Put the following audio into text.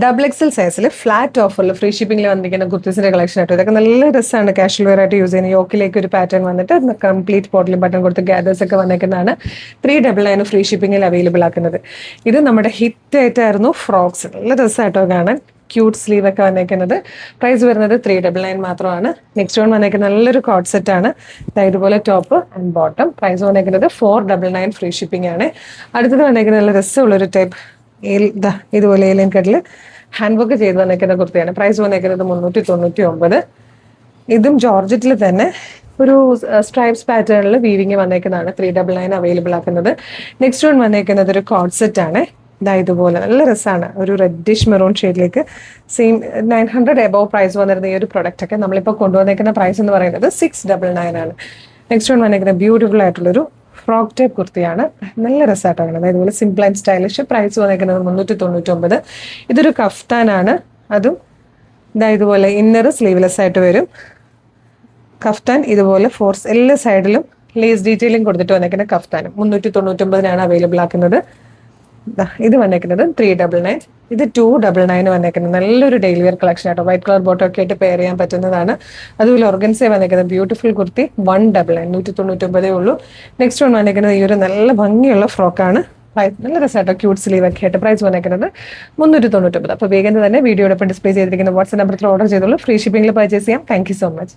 Double XL സൈസിൽ flat ഓഫറിൽ free ഷിപ്പിംഗിൽ വന്നിരിക്കുന്ന കുർത്തീസിന്റെ കളക്ഷൻ ആയിട്ട് ഇതൊക്കെ നല്ല രസമാണ് കാഷ്വൽ വെയർ ആയിട്ട് യൂസ് ചെയ്യുന്ന യോക്കിലേക്ക് ഒരു പാറ്റേൺ വന്നിട്ട് കംപ്ലീറ്റ് പോട്ടലി ബട്ടൺ കൊടുത്ത് ഗ്യാദേഴ്സ് ഒക്കെ വന്നേക്കുന്നതാണ് 399 ഫ്രീ ഷിപ്പിംഗിൽ അവൈലബിൾ ആക്കുന്നത്. ഇത് നമ്മുടെ ഹിറ്റ് ആയിട്ടായിരുന്നു ഫ്രോക്സ്, നല്ല രസമായിട്ടോ കാണാൻ. ക്യൂട്ട് സ്ലീവ് ഒക്കെ വന്നേക്കുന്നത്. പ്രൈസ് വരുന്നത് 399 മാത്രമാണ്. നെക്സ്റ്റ് വൺ വന്നേക്കുന്നത് നല്ലൊരു കോഡ് സെറ്റ് ആണ്. ഇതുപോലെ ടോപ്പ് ആൻഡ് ബോട്ടം. പ്രൈസ് വന്നേക്കുന്നത് 499 ഫ്രീ ഷിപ്പിംഗ് ആണ്. അടുത്തത് വന്നേക്കുന്നത് നല്ല രസമുള്ളൊരു ടൈപ്പ് ഇതുപോലെ ഏലിയൻ കട്ടിൽ ഹാൻഡ് വർക്ക് ചെയ്ത് വന്നേക്കുന്ന കുർത്തിയാണ്. പ്രൈസ് വന്നേക്കുന്നത് 399. ഇതും ജോർജറ്റിൽ തന്നെ ഒരു സ്ട്രൈപ്സ് പാറ്റേണിൽ വീവിങ് വന്നേക്കുന്നതാണ്. 399 അവൈലബിൾ ആക്കുന്നത്. നെക്സ്റ്റ് വൺ വന്നേക്കുന്നത് ഒരു കോഡ് സെറ്റ് ആണ്. ഇതുപോലെ നല്ല രസമാണ്. ഒരു റെഡിഷ് മെറൂൺ ഷെയ്ഡിലേക്ക് സെയിം 900 എബോവ് പ്രൈസ് വന്നിരുന്ന ഈ ഒരു പ്രൊഡക്റ്റ് ഒക്കെ നമ്മളിപ്പോൾ കൊണ്ടുവന്നേക്കുന്ന പ്രൈസ് എന്ന് പറയുന്നത് 699 ആണ്. നെക്സ്റ്റ് വൺ വന്നേക്കുന്നത് ബ്യൂട്ടിഫുൾ ആയിട്ടുള്ളൊരു ഫ്രോക്ക് ടൈപ്പ് കുർത്തിയാണ്. നല്ല രസമായിട്ടാണ്. ഇതുപോലെ സിമ്പിൾ ആൻഡ് സ്റ്റൈലിഷ്. പ്രൈസ് വന്നേക്കുന്നത് 399. ഇതൊരു കഫ്താനാണ്. അതും ഇതുപോലെ ഇന്നർ സ്ലീവ്ലെസ് ആയിട്ട് വരും. കഫ്താൻ ഇതുപോലെ ഫോർസ് എല്ലാ സൈഡിലും ലേസ് ഡീറ്റെയിലിംഗ് കൊടുത്തിട്ട് വന്നേക്കുന്ന കഫ്താനും 399 അവൈലബിൾ ആക്കുന്നത്. ഇത് വന്നേക്കുന്നത് 399. ഇത് 299 വന്നേക്കുന്നത്. നല്ലൊരു ഡെയിലി വെയർ കളക്ഷൻ ആട്ടോ. വൈറ്റ് കളർ ബോട്ടോ ഒക്കെ ആയിട്ട് പെയർ ചെയ്യാൻ പറ്റുന്നതാണ്. അതുപോലെ ഓർഗൻസ വന്നേക്കുന്നത് ബ്യൂട്ടിഫുൾ കുർത്തി 199, 199 ഉള്ളൂ. നെക്സ്റ്റ് വൺ വന്നേക്കുന്നത് ഈ ഒരു നല്ല ഭംഗിയുള്ള ഫ്രോക്കാണ്. നല്ല രസമായിട്ടോ ക്യൂട്ട് സ്ലീവ് ഒക്കെ ആയിട്ട്. പ്രൈസ് വന്നേക്കുന്നത് 399. അപ്പോൾ വേഗം തന്നെ വീഡിയോടൊപ്പം ഡിസ്പ്ലേ ചെയ്തിരിക്കുന്ന വാട്സ്ആപ്പ് നമ്പറിൽ ഓർഡർ ചെയ്തോളൂ. ഫ്രീ ഷിപ്പിംഗിൽ പർച്ചേസ് ചെയ്യാം. Thank you so much.